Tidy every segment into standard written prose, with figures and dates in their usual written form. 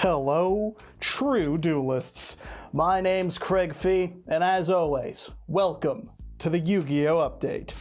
Hello, true duelists. My name's Craig Fee, and as always, welcome to the Yu-Gi-Oh! Update.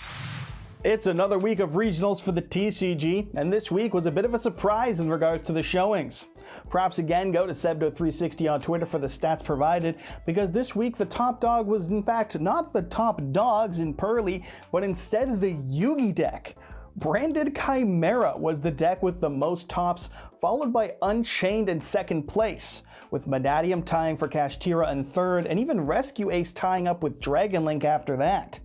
It's another week of regionals for the TCG, and this week was a bit of a surprise in regards to the showings. Props again go to Sebdo360 on Twitter for the stats provided, because this week the top dog was in fact not the top dogs in Pearly, but instead the Yugi deck. Branded Chimera was the deck with the most tops, followed by Unchained in second place, with Manadium tying for Kashtira in third, and even Rescue Ace tying up with Dragon Link after that.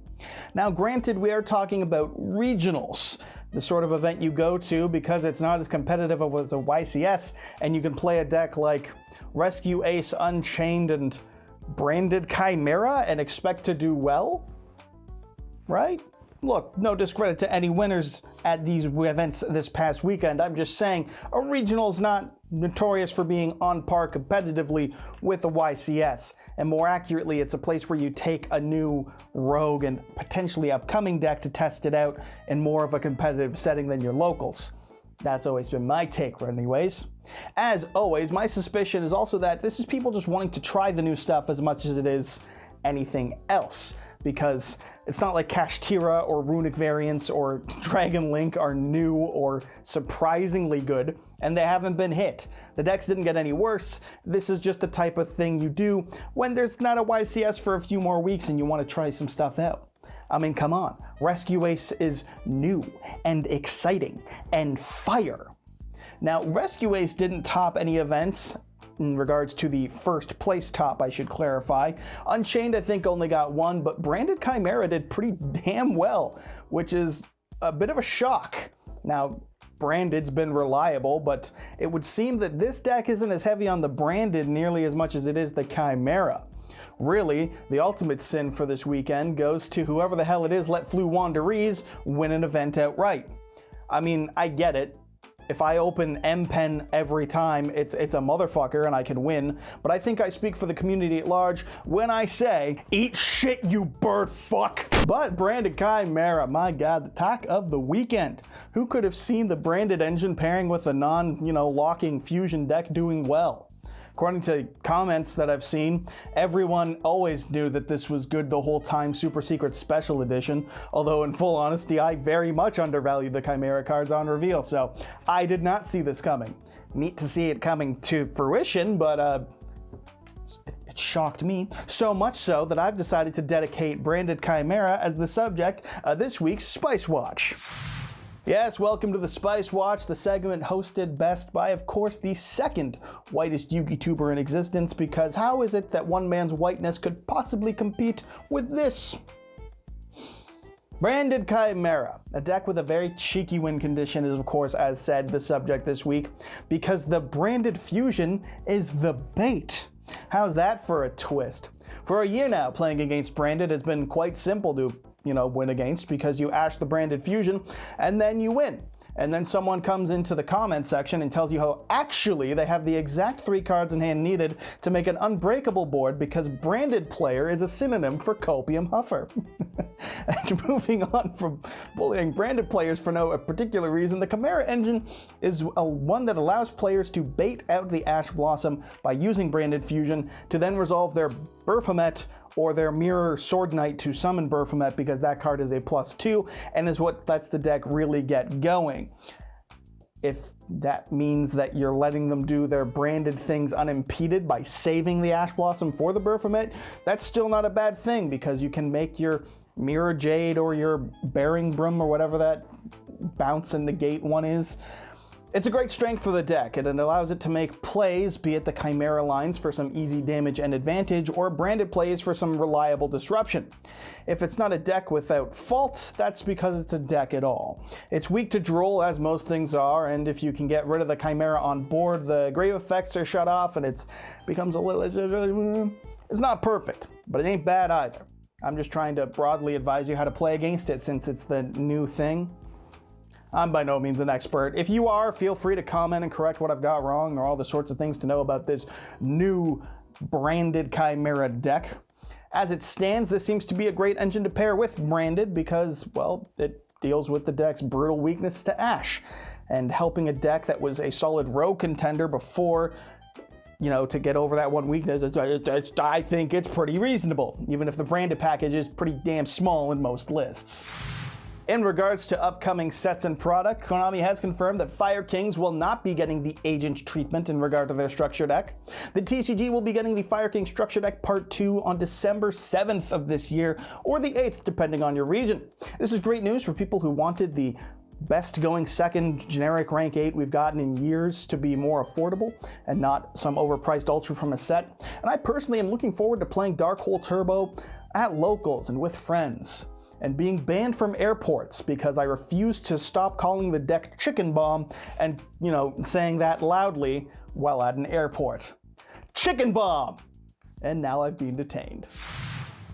Now granted, we are talking about regionals, the sort of event you go to because it's not as competitive as a YCS, and you can play a deck like Rescue Ace, Unchained, and Branded Chimera and expect to do well, right? Look, no discredit to any winners at these events this past weekend. I'm just saying a regional is not notorious for being on par competitively with a YCS. And more accurately, it's a place where you take a new rogue and potentially upcoming deck to test it out in more of a competitive setting than your locals. That's always been my take anyways. As always, my suspicion is also that this is people just wanting to try the new stuff as much as it is anything else, because it's not like Kashtira or Runic variants or Dragon Link are new or surprisingly good, and they haven't been hit. The decks didn't get any worse. This is just the type of thing you do when there's not a YCS for a few more weeks and you want to try some stuff out. I mean, come on. Rescue Ace is new and exciting and fire. Now, Rescue Ace didn't top any events in regards to the first place top, I should clarify. Unchained, I think, only got one, but Branded Chimera did pretty damn well, which is a bit of a shock. Now, Branded's been reliable, but it would seem that this deck isn't as heavy on the Branded nearly as much as it is the Chimera. Really, the ultimate sin for this weekend goes to whoever the hell it is let Flu Wanderees win an event outright. I mean, I get it. If I open M-Pen every time, it's a motherfucker and I can win, but I think I speak for the community at large when I say, eat shit, you bird fuck. But Branded Chimera, my god, the talk of the weekend. Who could have seen the Branded engine pairing with a locking fusion deck doing well? According to comments that I've seen, everyone always knew that this was good the whole time, Super Secret Special Edition, although in full honesty, I very much undervalued the Chimera cards on reveal, so I did not see this coming. Neat to see it coming to fruition, but it shocked me, so much so that I've decided to dedicate Branded Chimera as the subject of this week's Spice Watch. Yes, welcome to the Spice Watch, the segment hosted best by, of course, the second whitest Yugi tuber in existence, because how is it that one man's whiteness could possibly compete with this? Branded Chimera, a deck with a very cheeky win condition, is of course, as said, the subject this week, because the Branded Fusion is the bait. How's that for a twist? For a year now, playing against Branded has been quite simple to win against, because you ash the Branded Fusion and then you win. And then someone comes into the comment section and tells you how actually they have the exact 3 cards in hand needed to make an unbreakable board because Branded player is a synonym for Copium Huffer. And moving on from bullying Branded players for no particular reason, the Chimera engine is one that allows players to bait out the Ash Blossom by using Branded Fusion to then resolve their Baphomet or their Mirror Sword Knight to summon Baphomet, because that card is a +2 and is what lets the deck really get going. If that means that you're letting them do their Branded things unimpeded by saving the Ash Blossom for the Baphomet, that's still not a bad thing, because you can make your Mirror Jade or your Bearing Broom or whatever that bounce and negate one is. It's a great strength for the deck, and it allows it to make plays, be it the Chimera lines for some easy damage and advantage, or Branded plays for some reliable disruption. If it's not a deck without fault, that's because it's a deck at all. It's weak to Droll, as most things are, and if you can get rid of the Chimera on board, the grave effects are shut off, and it becomes a little... It's not perfect, but it ain't bad either. I'm just trying to broadly advise you how to play against it, since it's the new thing. I'm by no means an expert. If you are, feel free to comment and correct what I've got wrong, or all the sorts of things to know about this new Branded Chimera deck. As it stands, this seems to be a great engine to pair with Branded because, well, it deals with the deck's brutal weakness to Ash, and helping a deck that was a solid rogue contender before to get over that one weakness, I think it's pretty reasonable, even if the branded package is pretty damn small in most lists. In regards to upcoming sets and product, Konami has confirmed that Fire Kings will not be getting the Agent treatment in regard to their Structure deck. The TCG will be getting the Fire King Structure deck Part 2 on December 7th of this year, or the 8th, depending on your region. This is great news for people who wanted the best going second generic rank 8 we've gotten in years to be more affordable and not some overpriced ultra from a set. And I personally am looking forward to playing Dark Hole Turbo at locals and with friends, and being banned from airports because I refused to stop calling the deck Chicken Bomb and, saying that loudly while at an airport. Chicken Bomb! And now I've been detained.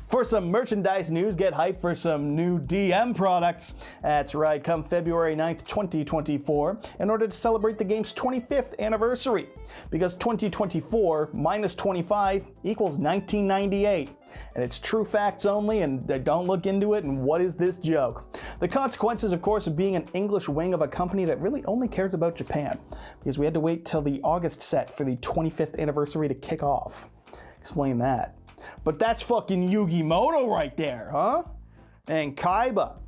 For some merchandise news, get hyped for some new DM products. That's right, come February 9th, 2024, in order to celebrate the game's 25th anniversary. Because 2024 minus 25 equals 1998. And it's true facts only, and don't look into it, and what is this joke? The consequences, of course, of being an English wing of a company that really only cares about Japan, because we had to wait till the August set for the 25th anniversary to kick off. Explain that. But that's fucking Yugi Moto right there, huh? And Kaiba.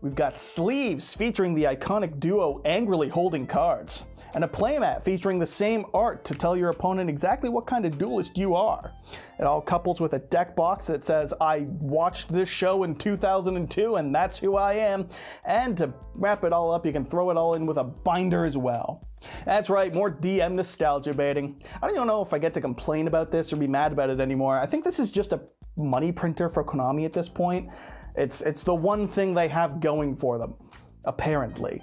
We've got sleeves featuring the iconic duo angrily holding cards, and a playmat featuring the same art to tell your opponent exactly what kind of duelist you are. It all couples with a deck box that says, I watched this show in 2002 and that's who I am. And to wrap it all up, you can throw it all in with a binder as well. That's right, more DM nostalgia baiting. I don't know if I get to complain about this or be mad about it anymore. I think this is just a money printer for Konami at this point. It's the one thing they have going for them, apparently.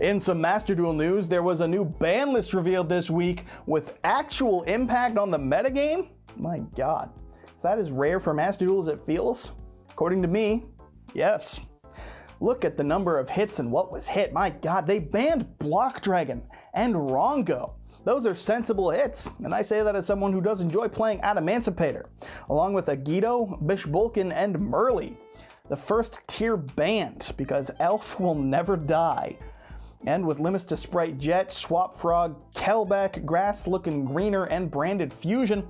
In some Master Duel news, there was a new ban list revealed this week with actual impact on the metagame? My god, is that as rare for Master Duel as it feels? According to me, yes. Look at the number of hits and what was hit. My god, they banned Block Dragon and Rongo. Those are sensible hits, and I say that as someone who does enjoy playing Adamantipator, along with Yugioh, Bishbulkin, and Merly. The first tier banned, because Elf will never die. And with limits to Sprite Jet, Swap Frog, Kelbeck, Grass Looking Greener, and Branded Fusion,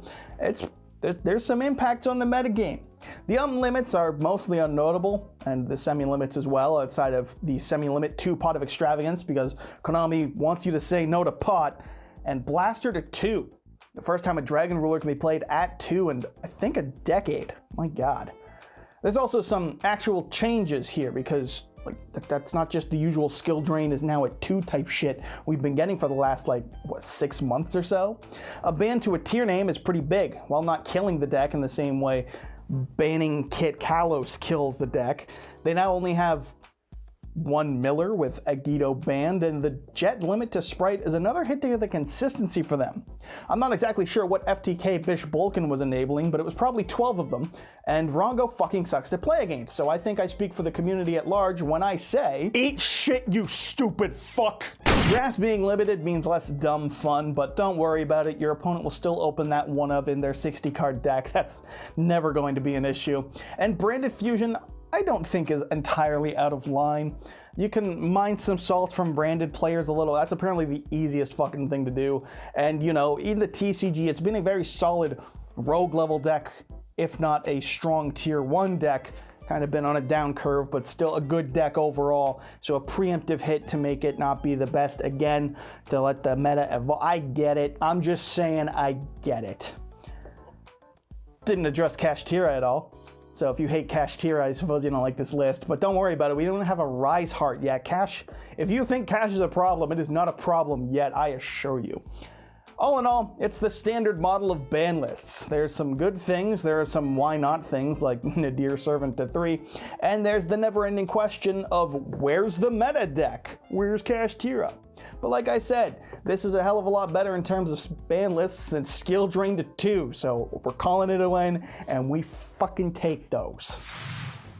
there's some impacts on the metagame. The limits are mostly unnotable, and the semi-limits as well, outside of the semi-limit 2 Pot of Extravagance, because Konami wants you to say no to Pot, and Blaster to 2. The first time a Dragon Ruler can be played at 2 in, I think, a decade. My god. There's also some actual changes here, because that's not just the usual skill drain is now at 2 type shit we've been getting for the last 6 months or so. A ban to a tier name is pretty big, while not killing the deck in the same way banning Kit Kalos kills the deck. They now only have 1 Miller with Yugioh banned, and the Jet limit to Sprite is another hit to the consistency for them. I'm not exactly sure what FTK Bishbulkin was enabling, but it was probably 12 of them, and Rongo fucking sucks to play against, so I think I speak for the community at large when I say, eat shit, you stupid fuck! Grass being limited means less dumb fun, but don't worry about it, your opponent will still open that one of in their 60 card deck. That's never going to be an issue. And Branded Fusion, I don't think is entirely out of line. You can mine some salt from branded players a little. That's apparently the easiest fucking thing to do. And in the TCG, it's been a very solid rogue level deck, if not a strong tier 1 deck. Kind of been on a down curve, but still a good deck overall. So a preemptive hit to make it not be the best again, to let the meta evolve. I get it. I'm just saying I get it. Didn't address Kashtira at all. So if you hate Kashtira, I suppose you don't like this list, but don't worry about it. We don't have a Rise Heart yet. Cash, if you think Cash is a problem, it is not a problem yet, I assure you. All in all, it's the standard model of ban lists. There's some good things, there are some why not things, like Nadir Servant to 3, and there's the never-ending question of where's the meta deck? Where's Kashtira? But like I said, this is a hell of a lot better in terms of ban lists than Skill Drain to 2, so we're calling it a win, and we fucking take those.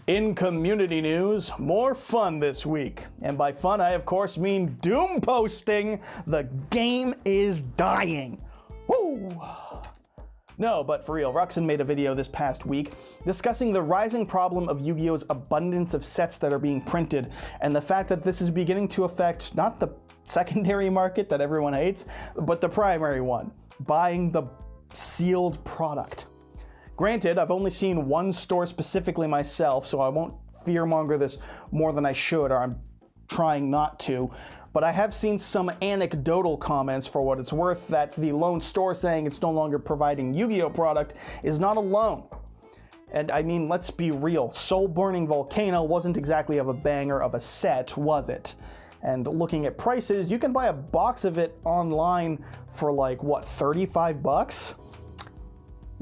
In community news, more fun this week. And by fun, I of course mean doom posting. The game is dying. Woo! No, but for real, Ruxin made a video this past week discussing the rising problem of Yu-Gi-Oh's abundance of sets that are being printed, and the fact that this is beginning to affect not the secondary market that everyone hates, but the primary one. buying the sealed product. Granted, I've only seen one store specifically myself, so I won't fearmonger this more than I should, or I'm trying not to, but I have seen some anecdotal comments, for what it's worth, that the lone store saying it's no longer providing Yu-Gi-Oh product is not alone. And I mean, let's be real, Soul Burning Volcano wasn't exactly of a banger of a set, was it? And looking at prices, you can buy a box of it online for like, what, 35 bucks?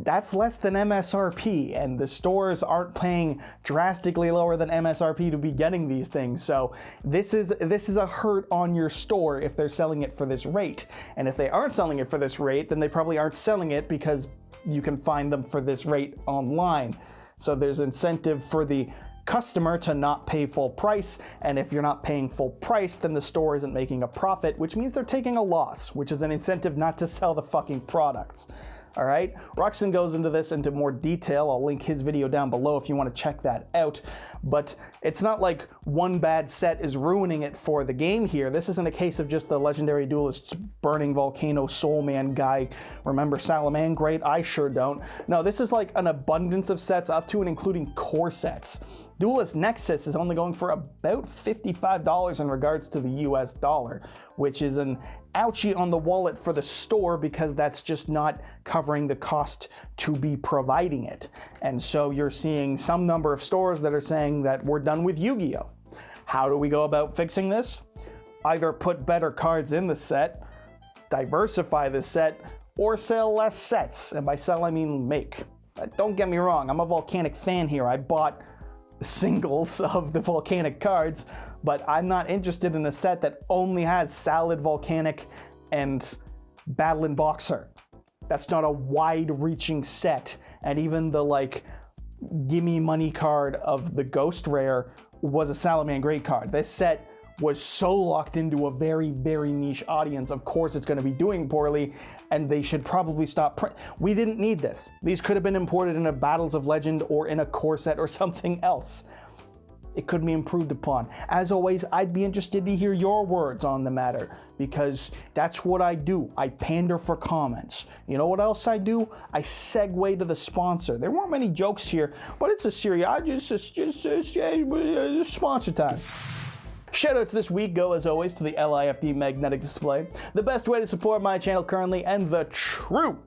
That's less than MSRP, and the stores aren't paying drastically lower than MSRP to be getting these things. So this is a hurt on your store if they're selling it for this rate. And if they aren't selling it for this rate, then they probably aren't selling it because you can find them for this rate online. So there's incentive for the customer to not pay full price, and if you're not paying full price, then the store isn't making a profit, which means they're taking a loss, which is an incentive not to sell the fucking products. All right, Ruxin goes into this into more detail. I'll link his video down below if you want to check that out. But it's not like one bad set is ruining it for the game here. This isn't a case of just the legendary duelist's Burning Volcano Soul Man guy. Remember Salamangreat? I sure don't. No, this is like an abundance of sets up to and including core sets. Duelist Nexus is only going for about $55 in regards to the US dollar, which is an ouchie on the wallet for the store because that's just not covering the cost to be providing it. And so you're seeing some number of stores that are saying that we're done with Yu-Gi-Oh! How do we go about fixing this? Either put better cards in the set, diversify the set, or sell less sets. And by sell, I mean make. Don't get me wrong, I'm a Volcanic fan here. I bought singles of the Volcanic cards, but I'm not interested in a set that only has Salad, Volcanic, and Battle Boxer. That's not a wide-reaching set, and even the like gimme money card of the Ghost Rare was a Salamangreat card. This set was so locked into a very, very niche audience. Of course it's going to be doing poorly, and they should probably stop we didn't need this. These could have been imported in a Battles of Legend or in a core set or something else. It could be improved upon. As always, I'd be interested to hear your words on the matter, because that's what I do. I pander for comments. You know what else I do? I segue to the sponsor. There weren't many jokes here, but it's a series. Sponsor time. Shoutouts this week go, as always, to the LIFD Magnetic Display, the best way to support my channel currently, and the true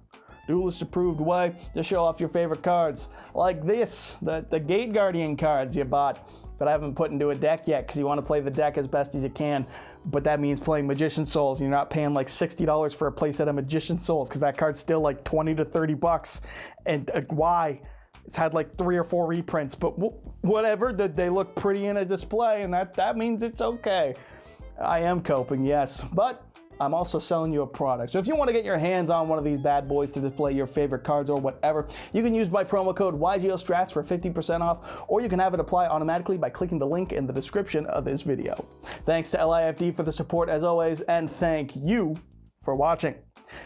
Duelist-approved way to show off your favorite cards. Like this, the Gate Guardian cards you bought, but I haven't put into a deck yet because you want to play the deck as best as you can, but that means playing Magician Souls. You're not paying like $60 for a playset of Magician Souls because that card's still like 20 to 30 bucks. And why? It's had like 3 or 4 reprints, but whatever, they look pretty in a display, and that means it's okay. I am coping, yes, but I'm also selling you a product. So if you want to get your hands on one of these bad boys to display your favorite cards or whatever, you can use my promo code YGOSTRATS for 50% off, or you can have it apply automatically by clicking the link in the description of this video. Thanks to LIFD for the support as always, and thank you for watching.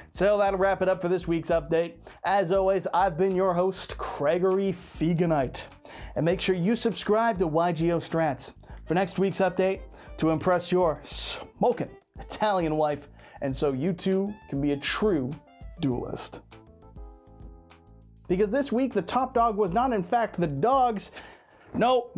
So that'll wrap it up for this week's update. As always, I've been your host, Gregory Feganite. And make sure you subscribe to YGO Strats for next week's update to impress your smoking Italian wife, and so you too can be a true duelist. Because this week, the top dog was not in fact the dogs. No.